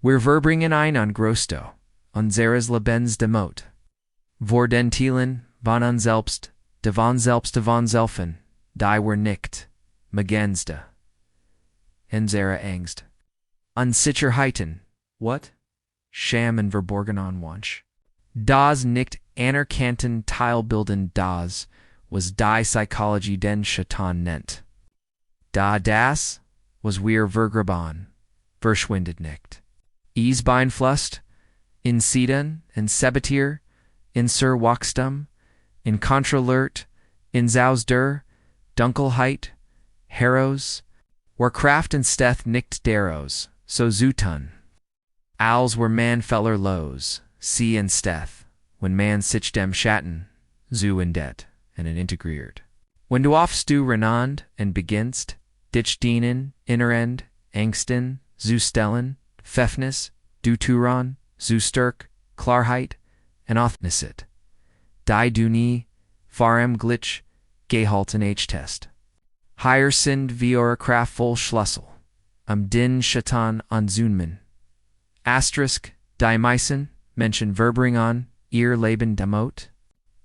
Wir verbringen ein an Grosto, unseres Lebens demot. Vor den Teilen, von uns selbst, devon Selfen, die wir nicht, megenste. Unsere Angst. Unsicherheiten, what? Scham und verborgen Wunsch. Das nicht anerkannten Teilbilden das, was die Psychologie den Schatten nennt. Das, was wir vergraben, verschwindet nicht. Es beeinflusst, in Sieden, in Sebetier, in Sir Wachstum, in Kontrollert, in Zaus der Dunkelheit, Heroes, war Kraft und Steth nicht deros, so zutun. Als were man feller los, see and Steth, when man sich dem Schatten, zu in det, and an integriert. When du aufst du renand and beginnst, dich dienen, innerend, Angsten, zu stellen, Pfeffnis, du Turan, zu Stärke, Klarheit, and Othnisit. Die du nie, farem glitch, gehalten H-Test. Higher sind wir Kraft voll Schlüssel, den Schatten anzünden. Asterisk, die meisten Menschen verbringen ihr Leben damit.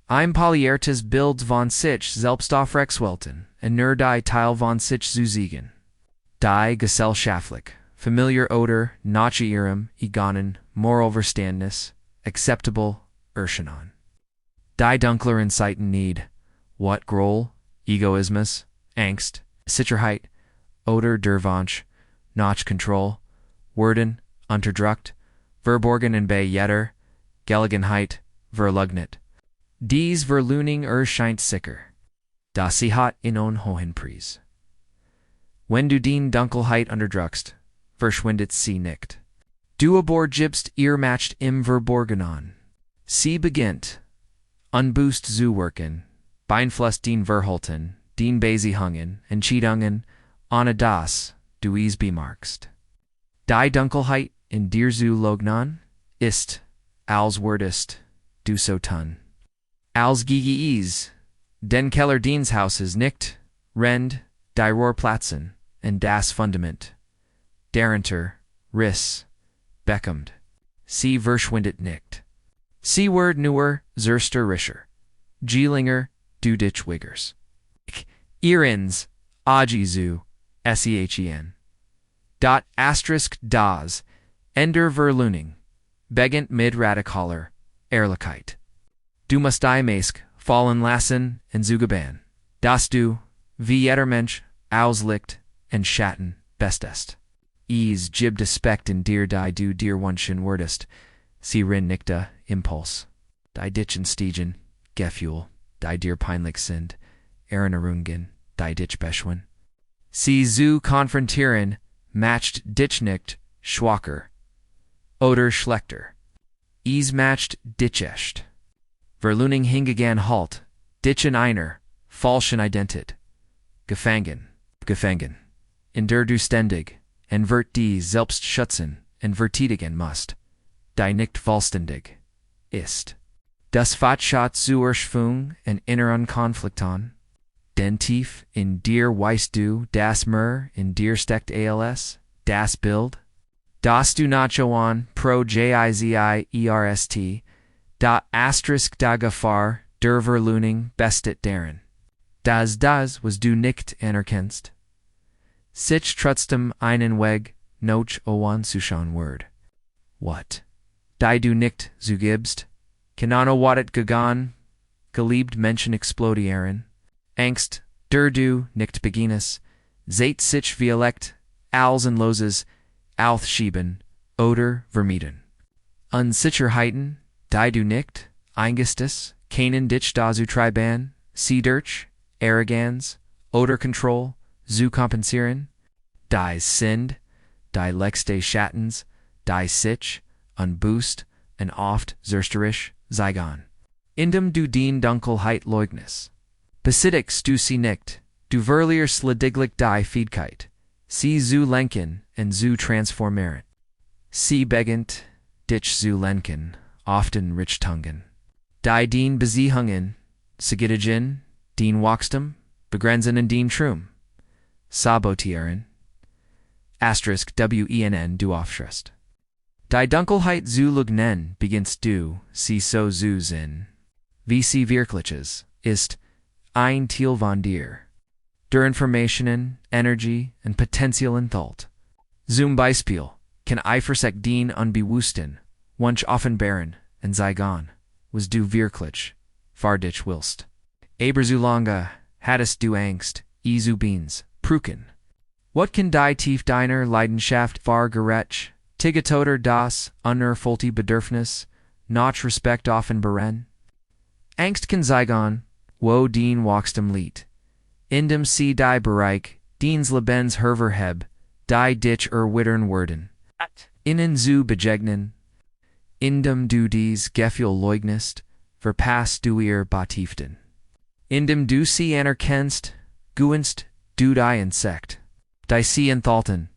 Ein polyertes Bild von sich selbst aufrechterhalten und nur die Teil von sich zu siegen. Die gesellschaftlich, familiar oder nach ihrem eigenen Moralverständnis acceptable erscheinen. Die dunkleren Seiten need, what Groll, Egoismus, Angst, Sicherheit, oder der Wunsch, nach Kontrolle, werden, unterdrückt, verborgen und bei jeder Gelegenheit verleugnet. Dies Verleugning erscheint sicher, dass sie hat in on hohen Preis. Wenn du die Dunkelheit unterdrückst, verschwindet sie nicht. Du aber gibst ihr Macht im Verborgenen. Sie beginnt, unbewusst zu wirken, beeinflusst den Verhalten, den Beziehungen, Entscheidungen, ohne dass du es bemerkst. Die Dunkelheit in dir zu leugnen, ist, als würdest du so tun. Als gege es, den Keller deines Hauses nicht, rend, die Rohrplatzen, und das Fundament. Darunter, Riss, bekommt. Sie verschwindet nicht. Sie wird nur zerstörrischer. Gielinger, du dich wiggers. Ihrens, agizu, sen. Dot asterisk das, ender Verleugning, begent mit radikaler, Ehrlichkeit. Du musst die Mask fallen lassen und zugaben, dass du, wie jeder Mensch, auslicht und Schatten bestest. Es gibt Aspekt in dir die du dir wünschen würdest, sie rin nickte Impuls. Die dich entstiegen, Gefühl, die dir peinlich sind, Erinnerungen, die dich beschwen. Sie zu konfrontieren, matcht dich nicht, schwacher, oder schlechter. Es matcht dich echt. Verleugning hingegangen halt, dich in einer, falschen Identität. Gefangen. In der du ständig, en wird die selbst schützen, en verteidigen musst, die nicht vollständig ist. Das Fatschat zu Erschwung en inneren Konflikten, denn tief in dir weißt du, das mehr in dir steckt als, das Bild, das du nachoan pro Jizierst, da asterisk da Gefahr der Verleugning bestet darin. Das was du nicht anerkennst. Sich trotzdem einen Weg, noch oan sushan word. What? Die du nicht zugibst, kanano watet gegan, geliebt Menschen explodieren, Angst, der du nicht beginnest, zeit sich violekt, als und loses, aufschieben, oder vermieden. Unsicherheiten, die du nicht, eingestes, keinen dich da zu treiben, sie durch, Arroganz, oder Kontroll, zu kompensieren, die sind, die letzte Schattens, die sich, unbewusst, und oft zerstörerisch, zeigen. Indem du die Dunkelheit leugnest. Besittigst du sie nicht, du verlierst lediglich die Fähigkeit, sie zu lenken und zu transformieren. Sie beginnt, dich zu lenken, often Richtungen. Die den Beziehungen, Sigittigen, den Wachstum, begrenzen und den Trum. Sabotieren. Asterisk WENN du aufschrist. Die Dunkelheit zu lugnen beginst du, sie so zu sinn. Wie sie wirkliches, ist, ein Teil von dir. Der Informationen, Energie und Potenzial enthält. Zum Beispiel, kann Eifersucht dien unbewussten, wunsch offenbaren, und zeigen, was du wirklich, für dich willst. Aber so lange, hattest du Angst, zu beens, prüken. What kann die tief deiner Leidenschaft vergerecht, tigetoter das unerfüllte Bedürfnis, nach Respekt offenbaren? Angst kann zeigen, wo dien wachstum liegt. In dem sie die Bereich, diens Lebens herverheb, die dich wittern werden. Innen zu begegnen. In dem du dies Gefühl leugnest, verpasst du ihr Batieften. In dem du sie anerkennst, guenst du die Insekt. Die sie enthalten.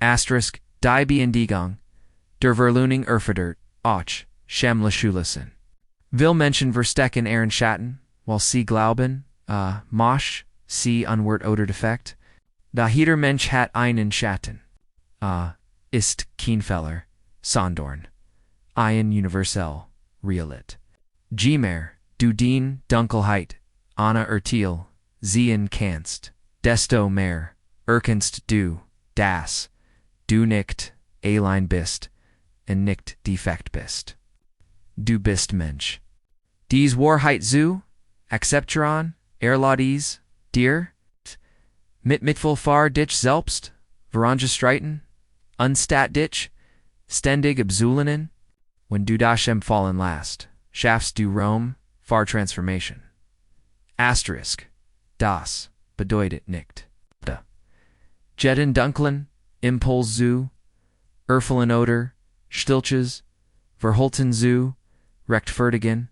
Asterisk, die Beendigung, der Verluning erfordert, auch, Schamlichulassen. Will Menschen verstecken ihren Schatten, while sie glauben, mach, sie unwert oder defekt. Da jeder Mensch hat einen Schatten. Ist kein Fehler, sondern ein universell, realit. Je mehr, du dien Dunkelheit, Anna Ertil, sehen kannst, desto mehr, erkennst du, das, du nicht, allein bist, und nicht defekt bist. Du bist Mensch. Dies Wahrheit zu, akzeptieren, erlaubt dir, mitvoll für dich selbst, verangestreiten, unstat dich, ständig abzulehnen, wenn du das empfallen lässt, schaffst du Rom, für Transformation. Asterisk, das bedeutet nicht. Jetten dunklen, Impuls zu, erfüllen oder, Stilches, verhalten zu, rechtfertigen.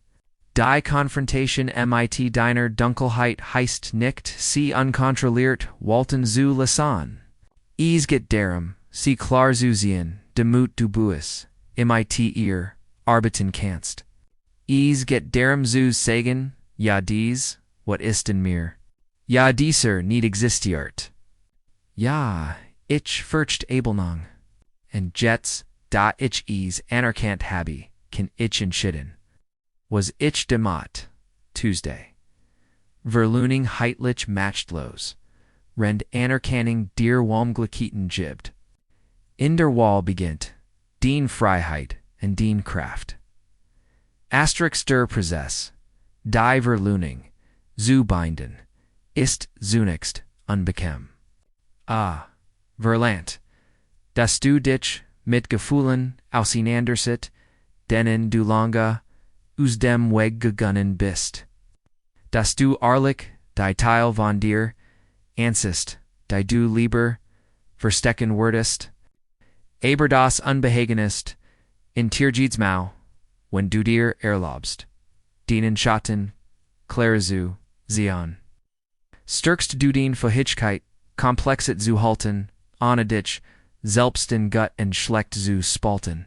Die Konfrontation mit deiner Dunkelheit heißt nicht, sie unkontrolliert walten zu lassen. Es geht darum, sie klar zu sehen, damit du bues, mit ihr, arbeiten kannst. Es geht darum zu sagen, ja dies, what ist in mir. Ja dieser nicht existiert. Ja, ich fürcht Abelnung. Und jetzt, da ich es anerkannt habe, kann ich entschieden. Was ich demat, Tuesday. Verluning heitlich machtlos, rend anerkanning dir womglikieten gibt. In der Wahl beginnt, dien Freiheit und dien Kraft. Asterix der Prozess, die Verluning, zu binden, ist zunächst unbequem. Verlant, dass du dich mit Gefühlen auseinandersetzt, denen du lange aus dem Weg gegangen bist. Dass du ehrlich die Teil von dir ansiehst, die du lieber verstecken würdest, aber das unbehagen ist, in Tierjitsmau, wenn du dir erlaubst, deinen Schatten klar zu sehen. Stärkst du den Fähigkeit, Komplexet zu halten, ohne dich selbst in Gut und Schlecht zu spalten.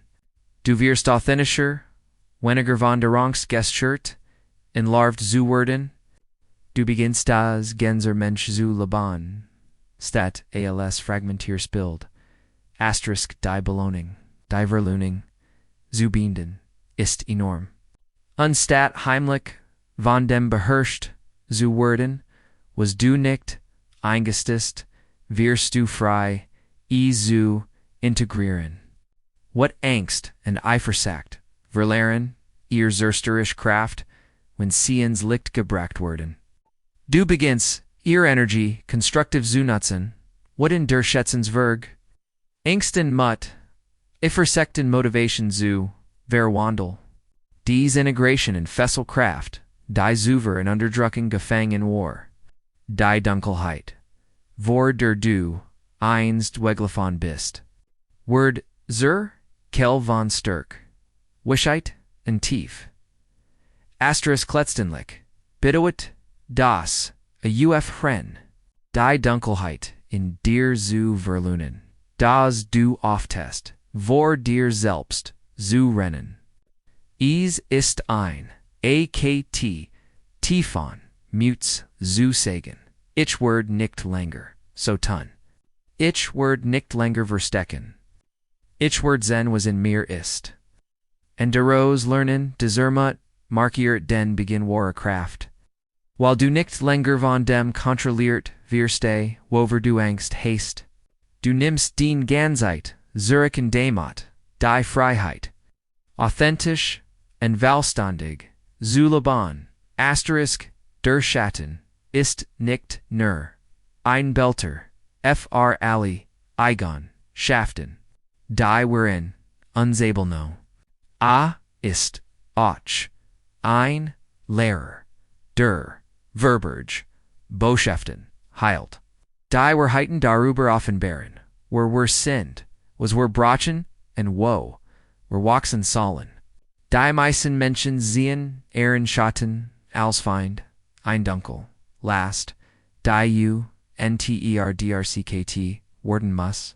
Du wirst authentischer, weniger von der Angst gestört, entlarvt zu werden. Du beginnst als ganzer Mensch zu leben, statt als Fragmentierbild. Asterisk die Belohnung, die Verluning, zu binden, ist enorm. Anstatt heimlich von dem beherrscht zu werden, was du nicht eingestehst, wirst du frei, zu integrieren. What Angst und Eifersucht verlieren ihr zerstörerisch Kraft, wenn sie ins Licht gebracht werden. Du beginnst, ihr Energie konstruktiv zu nutzen, what in der Schätzenswerk, Angst und Mut, Eifersuchten Motivation zu verwandeln. Dies Integration in Fesselkraft, die Zuver in Unterdrückung gefangen war. Die Dunkelheit, vor der du einst weggelaufen bist. Word Kel von Stärke, Wischheit und Tief. Asterisk letztendlich, bedeutet das, auf Ren, die Dunkelheit in dir zu verlunen, das du auftest, vor dir selbst zu rennen. Es ist ein, akt, tiefon, mutes zu sagen, ich word nicht länger, so tun. Ich word nicht länger verstecken. Ich word Zen was in mir ist. En de Rose lernen, de Zermut, markiert den begin wahre Kraft. While du nicht länger von dem kontrolliert wirst, wover du Angst hast. Du nimmst den Ganzheit, Zurichen Demot, die Freiheit. Authentisch en Valstandig, Zulaban, Asterisk, der Schatten, ist nicht nur. Ein Belter, fr Ali, Eigon, Schaften. Die wherein, unsable no. Ist, och, ein, Lehrer, der, Verberge, Boschäften, heilt. Die were heiten darüber offenbaren, were sinned, was were brachen, and woe, were wachsen sollen. Die meisten Menschen sehen, Schatten, Ausfeind, ein Dunkel, last, die Enterdrckt, worden muss.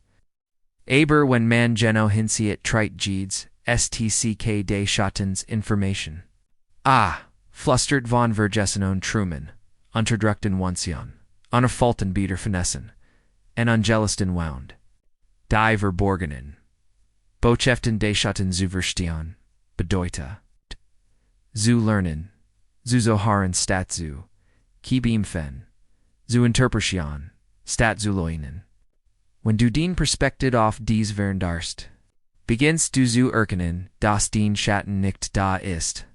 Aber wenn man Geno hinsiet treit jeeds, stck de Schattens Information. Flustert von Vergessenon Truman, unterdrückten Wunsion, unerfalten Bieder Finessen, en angelisten Wound. Die Verborgenen. Bocheften de Schatten zu verstehen, bedeute. Zu lernen, zu zoharen stat zu, Kibimfen, zu Interpretation, stat zu leugnen. Wenn du den Perspektiv auf dies veränderst, beginnst du zu erkennen, dass den Schatten nicht da ist.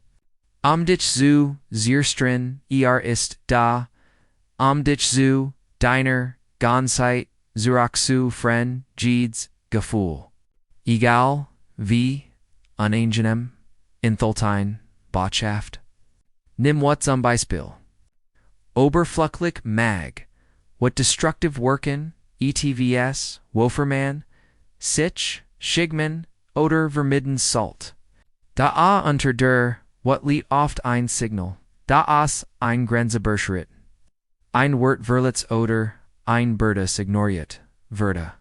Dich zu zerstreuen, ist da, dich zu deiner Ganzheit, zurück zu Friend, Jeeds, Gefühl. Egal, wie, unangenehm, enthalten, Botschaft. Nimm wat zum Beispiel. Oberflächlich mag, what destructive worken, ETVS, Woferman, Sich, Schigman, oder vermidden Salt. Da unter der, what liet oft ein Signal, da ein Grenze beschritt. Ein Wort verletz oder, ein Berdes ignoriert, Verda.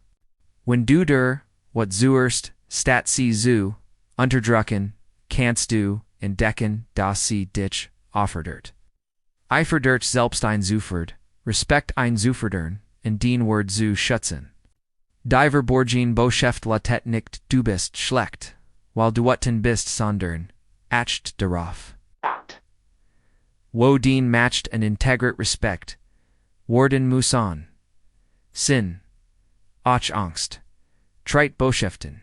Wenn du der, what zuerst, stat sie zu, unterdrücken, kannst du, entdecken, dass sie dich offerdert. Eiferdert selbst ein Zuferd, Respekt ein Zuferdern, in den Wort zu schützen. Die Verborgen Botschaft latet nicht du bist schlecht, while du watten bist sondern, acht darauf. Wo den matcht en integrit Respekt, worden musan. Sinn, och Angst, treit Botschaften.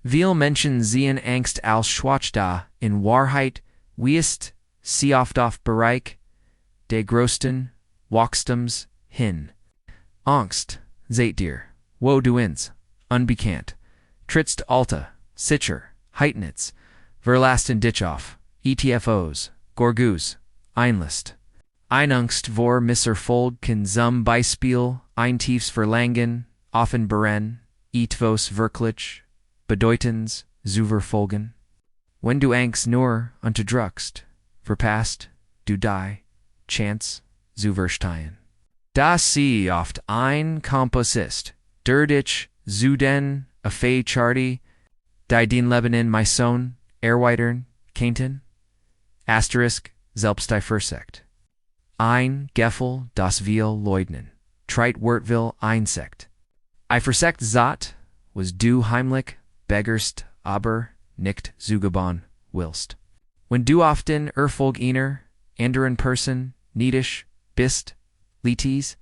Viel Menschen sehen Angst als schwach da, in Wahrheit, wie ist, sie oft auf Bereich, de größten, Wachstums, hin. Angst, seht ihr, wo du ins, unbekannt, trittst alta, sicher, heitnitz, verlasten dich auf, ETFOs, Gorgus, einlist. Ein Angst vor Misserfolg kann zum Beispiel ein tiefs Verlangen, offen beren, etwas wirklich, bedeutens, zu verfolgen. Wenn du Angst nur unterdrückst, verpasst, du die, Chance, zu verstehen. Das sie oft ein Kompass ist, der dich zu den, Afei Charti, die den Leben in Meison, erweitern, könnten? Asterisk, selbst die Versekt. Ein Gefühl, das wir leugnen, treit Wort will einsekt. I versekt zat, was du heimlich, beggerst, aber, nicht zugeban, willst. Wenn du often Erfolg einer, anderen Person, niedisch, bist, litis,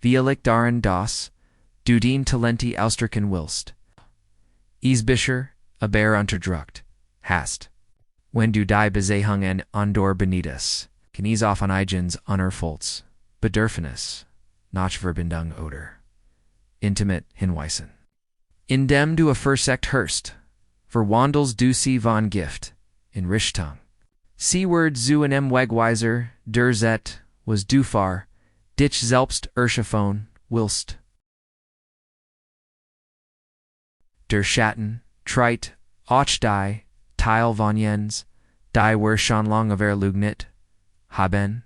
vielich darin das, du den Talenti ausdrücken willst. Isbischer, aber unterdrückt, hast. Wenn du die Besehungen andor benitest, kann es auf an eigens unerfolgs, Bedürfnis, Nachverbindung oder intimate hinweisen. Indem du a versekt hörst, verwandelst du sie von Gift, in Richtung. Sie word zu einem Wegweiser, der Zet, was du far, dich selbst erschaffen, willst. Der Schatten, treit, och die, Teil von jens, die wer schon lang verleugnet, haben,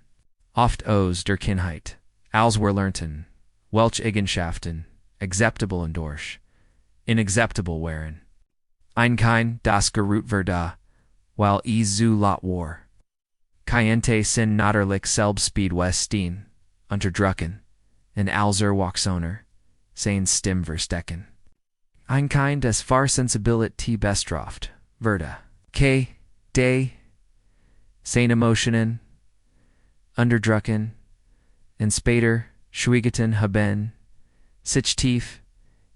oft aus der Kindheit, als wir lernten, welch Eigenschaften, acceptable und durch, inacceptable wären. Ein kein, das geruht verda, while es zu lot war. Kayente sin naderlich selbstspeed westin, unterdrücken, en alzer waxoner, sein Stimm verstecken. Ein kind des far sensibilit bestroft, verda. K, day, sein Emotionen, Underdrucken, en später, schwiegeten haben, sich tief,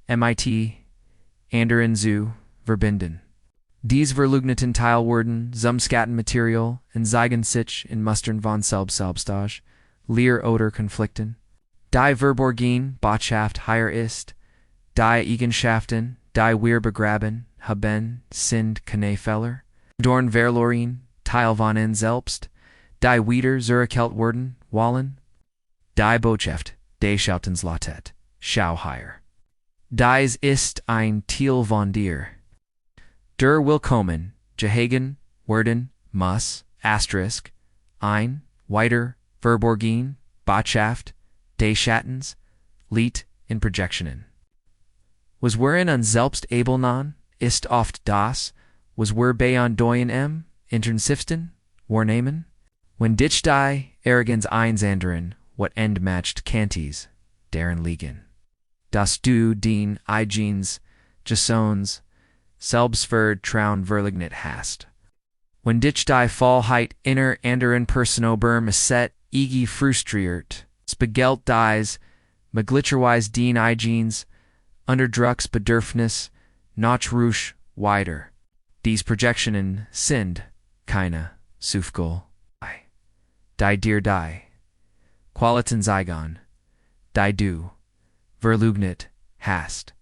mit, anderen zu, verbinden. Dies verleugneten Teilworden zum Schattenmaterial und zeigen sich in Mustern von Selbstage, Leer oder Konflikten. Die Verborgen Botschaft hier ist, die Eigenschaften, die wir begraben, haben, sind keine Fehler. Dorn verloren, Teil von uns selbst, die wieder zurückgekehrt worden, wollen. Die Botschaft, des Schattens lautet, schau hier. Dies ist ein Teil von dir. Der willkommen, gehagen, werden, muss, asterisk, ein, weiter, verborgen, Botschaft, des Schattens, liegt in Projectionen. Was wherein uns selbst abelnan, ist oft das, was wir bei deinem, intensiften, wahrnehmen? Wenn dich die Ergens einsanderen, what end matched Kantis, deren liegen. Das du den Eigens, Gesons, Selbstverd traun verlignet hast. Wenn dich die Fallheit inner anderen Personoberm set, igi frustriert, spegelt dies, maglitscherweise den Eigens, Underdrucks Bedürfnis, noch rusch, weiter. Dies Projectionen sind, keine, Sufgol, die dir die, Qualiten Zygon, die du, verleugnet, hast,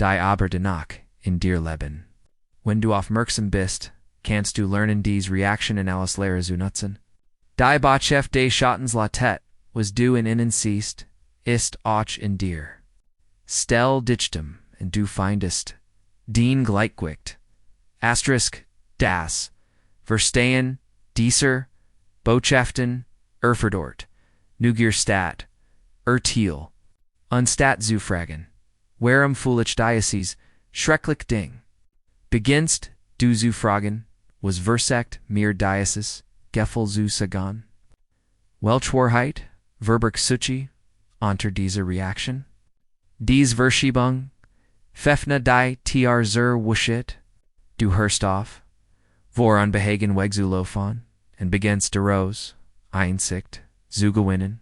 die aber danach, in dir leben. Wenn du aufmerksam bist, kannst du lernen dies Reaktionen alles Lehre zu nutzen. Die Botschaft des Schattens lautet, was du in innen siehst, ist auch in dir. Stell dich dem, und du findest, den Gleichgewicht, asterisk, das, verstehen, dieser, Botschaften, erfordert, Nugierstat, Tiel, unstat zu fragen, warum fühlst dies, schrecklich Ding? Beginnst, du zu fragen, was versagt mir dieses, Gefühl zu sagen? Welch Wahrheit, verbirgt sich, unter dieser Reaktion? Dies Verschiebung, Pfeffna die Tiar zur wuschit, du hörst auf, vor unbehagen weg zu laufen, und beginnst daraus, Einsicht, zu gewinnen.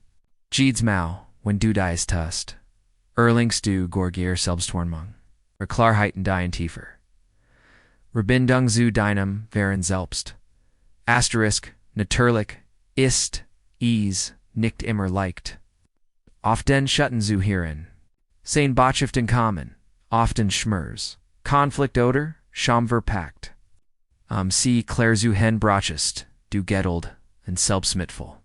Jedes Mal, wenn du dies tust, erlangst du Gorgier Selbstwahrnehmung, Klarheit in dein Tiefer. Verbindung zu deinem wahren Selbst. Asterisk, natürlich, ist, nicht immer leicht. Often Schatten zu hören. Sein Botschaft in Common, often Schmerz. Konflikt oder, Schamverpackt. Sie klar zu hen brachest, du Getteld, und selbstmitvoll.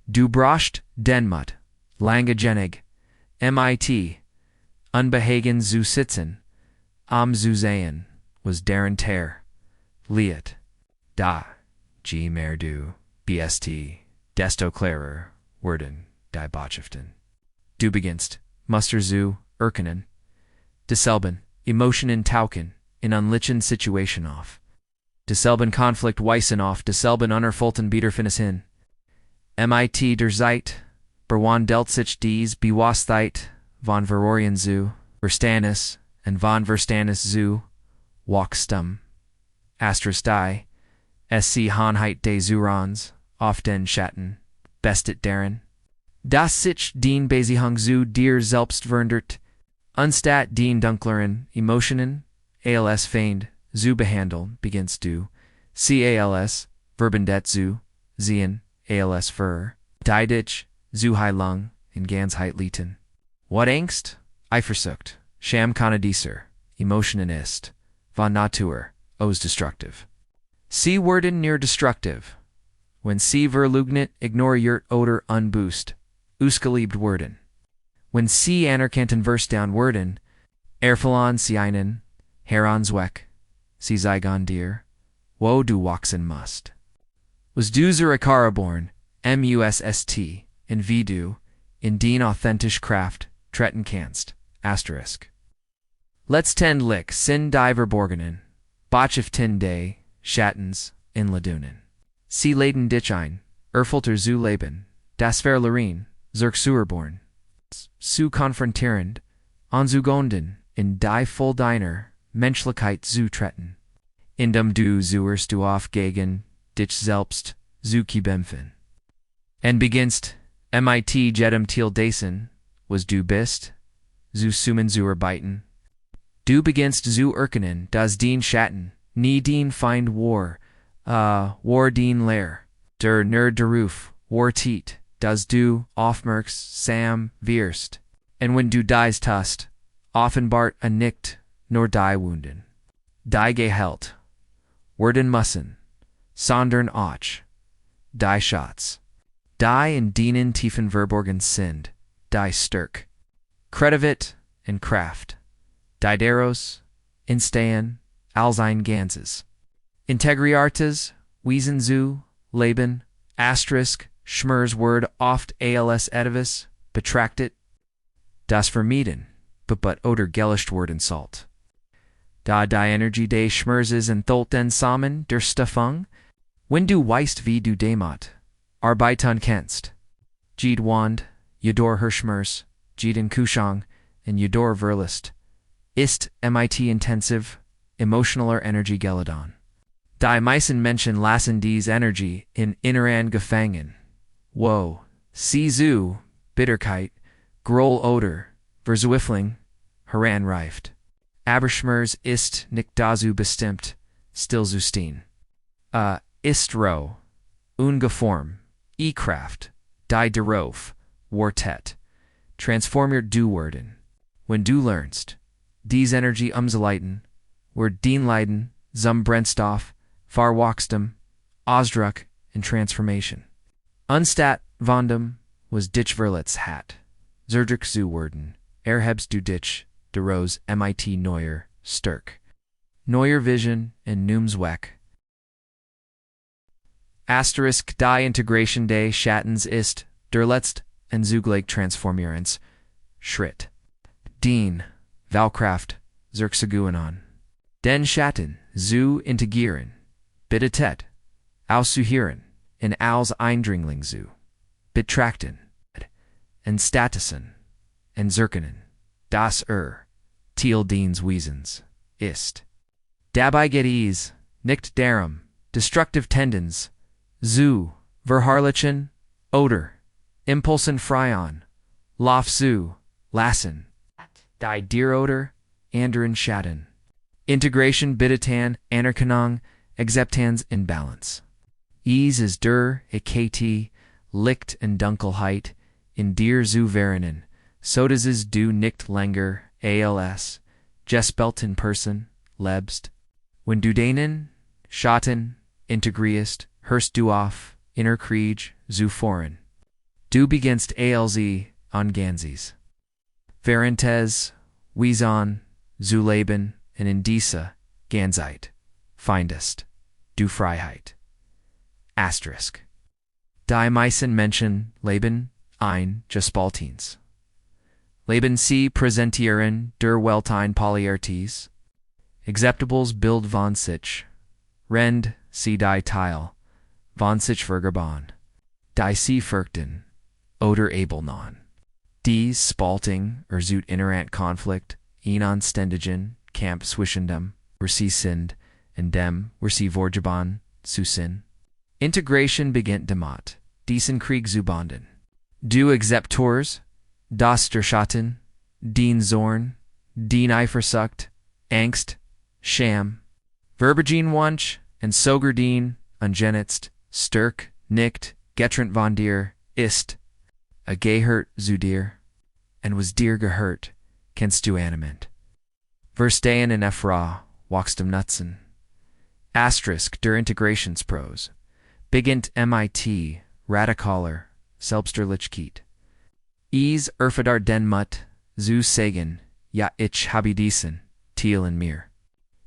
Du brachst, Denmut, lange genig, mit, unbehagen zu sitzen, zu sehen, was deren Teer, liet, da, je mehr du, bst, desto klarer, werden, die Botschaften. Du beginnst, Muster zu, erkennen, dieselben, Emotionen tauchen, in unlichen Situation auf. Dieselben Konflikt weisen auf, dieselben unerfüllten Bedürfnis hin. Mit der Zeit, berwandelt sich dies Bewusstheit, von Verorien zu, Verstandes, und von Verstandes zu, Wachstum. Asterisk die, sc Hanheit des Urans, often Schatten, bestet deren. Das sich den Beziehung zu dir selbst verändert, unstat den dunkleren Emotionen, als Feind, zu behandeln, beginnst du, als, verbendet zu, sehen, als für, die dich, zu heilung, in Ganzheit lieten. What Angst, Eifersucht, Scham kann dieser, Emotionen ist, von Natur, aus destructive. Sie werden near destructive, wenn sie verleugnet, ignoriert oder unboost, ausgeliebt werden. Wenn sie anerkannten Verstanden werden, erfüllen sie einen, Herrensweck, sie zeigen dir, wo du wachsen musst. Was du zurückgeboren, must, in wie du, in den authentisch Kraft, treten kannst, asterisk. Letztendlich sind die Verborgenen, Botschaften des Schattens, in Ladunen. Sie laden dich ein, erfülter zu leben, das Verlerin, zur Urborn, zu konfrontierend, anzugonden, in die voll deiner Menschlichkeit zu treten. Indem du zuerst du aufgegen, dich selbst zu kämpfen. En beginnst, mit jedem Teil dessen, was du bist, zu summen zu arbeiten. Du beginnst zu erkennen, dass dein Schatten nie dein Feind war dein Lehr, der nur darauf wartet, dass du aufmerksam wirst. En wenn du dies tust, offenbart nicht nur die Wunden, die geheilt werden müssen, sondern auch die Schatz, die in deinen tiefen verborgen sind, die Stärke, Kreativität und Kraft, die daraus entstehen, als ein Ganzes. Integriartes, Wesen zu Leben, Schmers Word oft als etwas betrachtet, das vermieden, but oder gelöscht worden sollt. Da die Energie des Schmerzes enthalten zusammen der Steffung, wenn du weißt wie du damit arbeiten kannst. Jed wand, jedor Schmerz, jeden Kuschang, und jedor Verlust, ist mit intensiv, emotionaler Energie geladen. Die meisten Menschen lassen diese Energie in Inneren gefangen. Wo sie zu Bitterkeit, Groll oder Verzweiflung heranreift. Aber Schmerz ist nicht dazu bestimmt, still zu stehen. Ist roh, ungeform, Kraft, die darauf wartet, transformiert du werden. Wenn du lernst, diese Energie umzuleiten, wird dein Leiden zum Brennstoff, Verwachstum, Ausdruck und Transformation. Anstatt von was dich verletzt hat, zurück zu werden, erhebst du dich daraus mit neuer Stärke, neuer Vision und neuem Zweck. Asterisk die Integration des Schattens ist der letzte und zugleich transformierens Schritt. Den Wahlkraft zurückzugehen an. Den Schatten zu integrieren, bittet auszuhören, in als Eindringling zu betrachten, en statusen, en zerkennen, das Teil deines Wesens ist. Dabei geht es nicht darum, destructive Tendenz zu verherrlichen oder Impulsen freien Lauf zu lassen, die dir oder anderen Schatten. Integration bittetan Anerkennung, Akzeptanz in Balance. Es ist der Licht und Dunkelheit in dir zu vernehmen, so dass es du nicht länger als gespalten Person lebst. Wenn du deinen Schatten integrierst, hörst du auf, inner Krieg zu führen. Du beginnst als an Ganzes. Während Wesen zu leben und in dieser Ganzheit findest du Freiheit. Asterisk. Die meisten Menschen leben ein gespaltenes Leben sie präsentieren der Welt ein poliertes, acceptables Bild von sich, rend sie die Teil von sich vergraben, die sie fürchten oder abeln. Dies Spalting erzeugt innerant Konflikt, einen ständigen Kampf zwischen dem, wer sie sind, und dem, wer sie vorgeben zu sein. Integration beginnt damit, diesen Krieg zu beenden. Du Akzeptors, das der Schatten, den Zorn, den Eifersucht, Angst, Scham, Verbergen Wunsch, und sogar den ungenetzt, Stärke, nicht, getrennt von dir, ist, gehört zu dir, und was dir gehört, kennst du Annehmen. Verstehen in Efra, wachstum nutzen. Asterisk der Integrationspros. Beginnt mit radikaler Selbsterkenntnis. Es erfordert den Mut, zu sagen, ja ich habe diesen Teil in mir.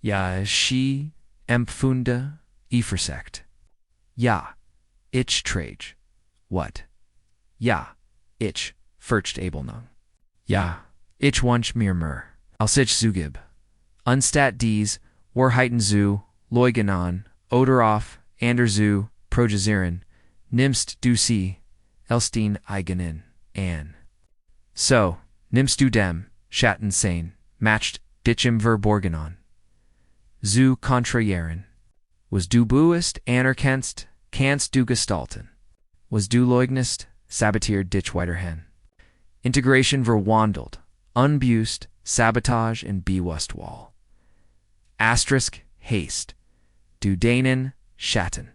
Ja ich empfunde Eifersucht. Ja, ich trage. What? Ja, ich fürchte Abelnung. Ja, ich wünsch mir mehr, als ich zugib. Anstatt dies, Wahrheiten zu leugnen oder auf andere zu projizieren, nimmst du sie als den eigenen an. So, nimmst du dem Schatten sein matched Dich im Verborgenen. Zu kontrajeren. Was du buist, anerkennst, kannst du gestalten. Was du leugnest, sabotiert dich weiterhin. Integration verwandelt, unbewusst, sabotage and bewusstwahl. Asterisk, haste. Du deinen, Schatten.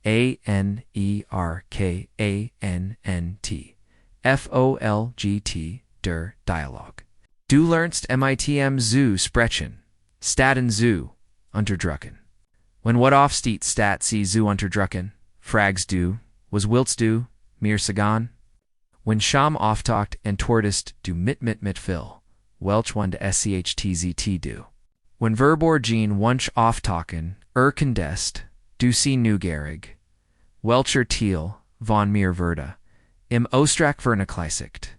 Anerkannt. Folgt, der Dialog. Du lernst mitm zu sprechen, statten zu unterdrücken. When what aufsteht stat sie zu unterdrücken, fragst du, was willst du, mir sagen? When Scham auftaucht and tortest du mit Phil, welch one de schtzt du. When Verborgen wunsch auftauchen, condest, du sie neugerig, welcher Thiel, von mir würde, im Ostrach vernachlässigt.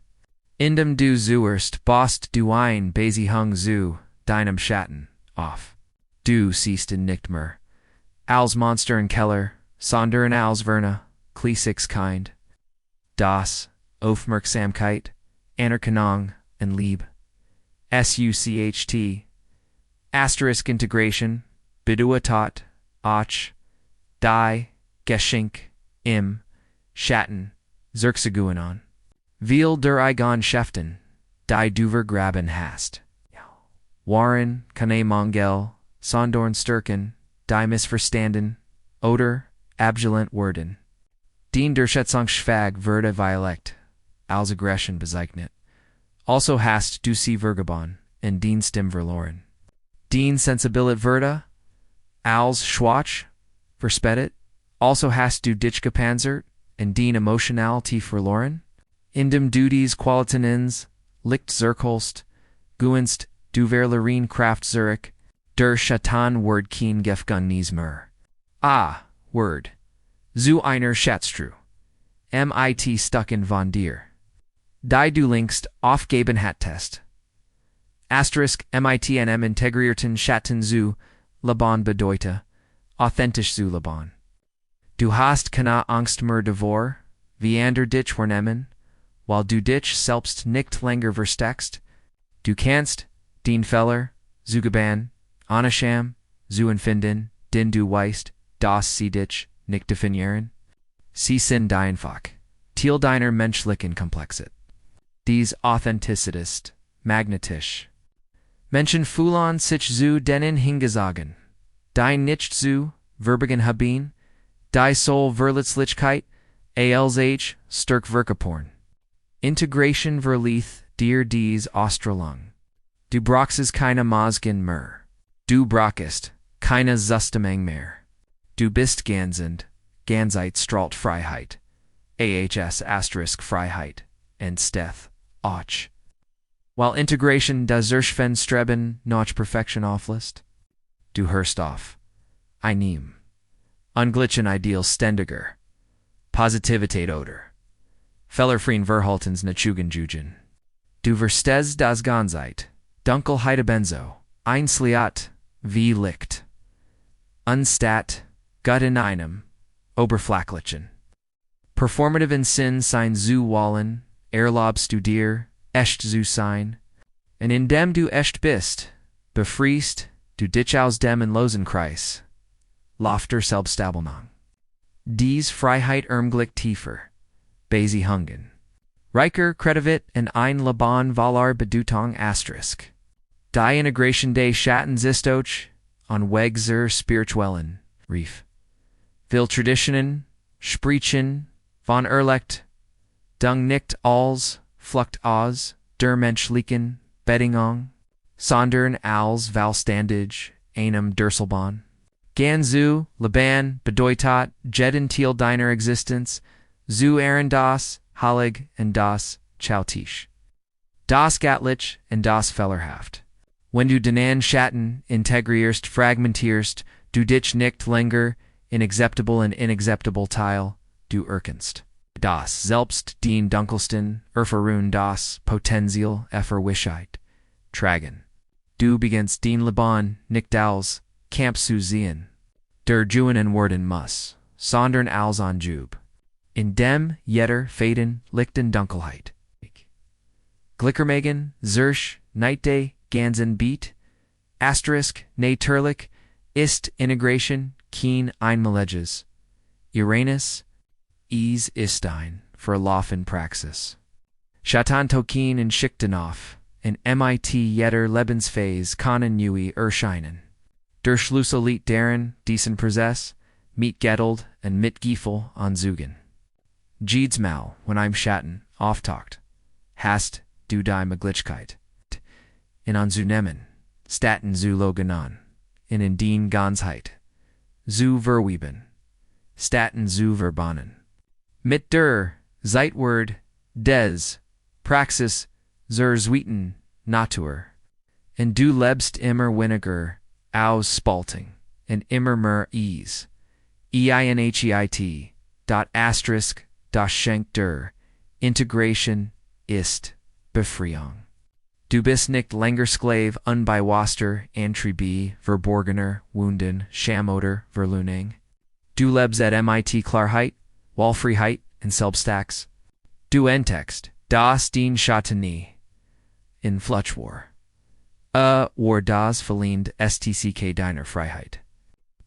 Indem du zuerst bost du ein Beziehung zu deinem Schatten auf. Du siehst ihn nicht mehr. Als Monster in Keller, sondern als Verna, Kind. Das, Aufmerksamkeit, Anerkennung, and Liebe. Sucht. Asterisk integration, bedeutet, auch, die, Geschenk, im, Schatten, zurückzugewinnen. Viel der Eigenschaften, die du vergraben hast. Waren, keine Mangel, sondern Stärken, die missverstanden, oder, abgelehnt werden. Den der Schätzungsschwag würde Violekt, als Aggression bezeichnet. Also hast du sie vergaben, in den Stim verloren. Den Sensibilität würde, als Schwach, verspettet, also hast du dich gepanzert, in den Emotionalität verloren. Indem du dies Qualitätens, Licht zurückholst, gewinnst du verloren Kraft zurück, der Schatten wird kein Gefängnis mehr. Word. Zu einer Schatztruhe. Mit stucken von dir. Die du längst aufgeben hattest. Asterisk mitnm integrierten Schatten zu Leben bedeute, authentisch zu Leben. Du hast keine Angst mehr davor, wie ander dich vernehmen, weil du dich selbst nicht länger versteckst. Du kannst, den Fehler, zugeben, unscham, zu empfinden, den du weißt, dass sie dich nicht definieren. Sie sind einfach, Teil deiner menschlichen Komplexität. Dies Authentizität ist magnetisch. Menschen fühlen sich zu denen hingezogen, die nicht zu verbergen haben, die Soul Verletzlichkeit, als stark verkaporn. Integration verlieth dir dies Australang. Du brauchst keine Maßgen mehr. Du brauchst keine Zustimmung mehr. Du bist Gansheit strahlt Freiheit. Asterisk Freiheit, and Steth, auch. While Integration das Streben nach Perfektion auflässt, du hörst auf. Annehmen. Unglichen Ideal ständiger. Positivität oder. Fellerfrien Verhaltens Nachugen Jugen. Du verstehst das Ganzheit. Dunkelheit benzo. Einsliat, wie Licht. Unstat, Gott in einem. Oberflächlichen. Performative in Sinn sein zu wollen, erlaubst du dir, echt zu sein. Und indem du echt bist, befriest du dich aus dem in Losenkreis. Laughter Selbstabelnung. Dies Freiheit Glück tiefer. Beziehungen. Reicher Kredivit and ein Leben Valar Bedeutung Asterisk. Die Integration des Schatten-Selbst on Weg zur spirituellen Reef. Will Traditionen, Sprechen, von Erlecht, Dung nicht als, Flucht aus, der menschlichen Bedingung, sondern als Valstandig, einem Durselbahn. Ganzu, Leben, bedeutet, jeden Teil deiner Existenz, zu ehren das, Heilig und das, Chautisch. Das Gatlich und das Fehlerhaft. Wenn du deinen Schatten integrierst, fragmentierst, du dich nicht länger in acceptable und inacceptable Teil, du erkennst. Das Selbst den dunkelsten, erfahrun das Potenzial Verwischheit, tragen. Du beginnst den Leben nicht als Camp zu sehen, der Juen worden muss, sondern als Anjub. In dem jeder Faden lichten Dunkelheit. Glickermegen, Zersch, Neite, Ganzen beat, asterisk, natürlich, ist Integration, kein Einmaleges. Uranus, ist ein, verlaufen Praxis. Schatten Tokin und Schichtenoff, in MIT jeder Lebensphase können neue erscheinen. Der Schlüssel liegt darin, diesen Prozess, mit Geduld und mit Gefühl anzugehen. Jedes Mal, wenn ein Schatten auftaucht, hast du die Möglichkeit, ihn anzunehmen, statt zu leugnen, in die Ganzheit, zu verweben, statt zu verbannen. Mit der Zeitwort des Praxis zur zweiten Natur. Und du lebst immer weniger aus Spaltung und immer mehr Ease. EINHEIT, dot asterisk, das schenkt der Integration ist Befreiung. Du bist nicht länger Sklave unbewusster Antriebe, verborgener Wunden, Schammoder, Verlöhnung. Du lebst at MIT Klarheit, Wahlfreiheit und Selbstachs. Du entdeckst, das den Schatten nie in Flutschwar. War das verliebt STCK deiner Freiheit.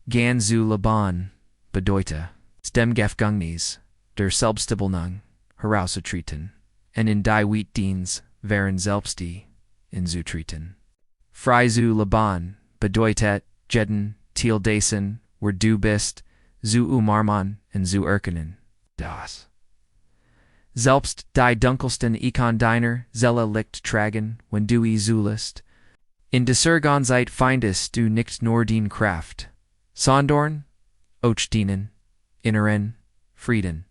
Ganz zu Leben bedeute, dem Gefängnis der Selbstbildung herauszutreten, und in die Wittdienst wären selbst die inzutreten. Frei zu Leben bedeutet, jeden Teil dessen, wo du bist, zu umarmen und zu erkennen, das. Selbst die dunkelsten Ikon deiner Seele Licht tragen, wenn du zulist. In dieser Ganzheit findest du nicht nur den Kraft, sondern auch den inneren Frieden.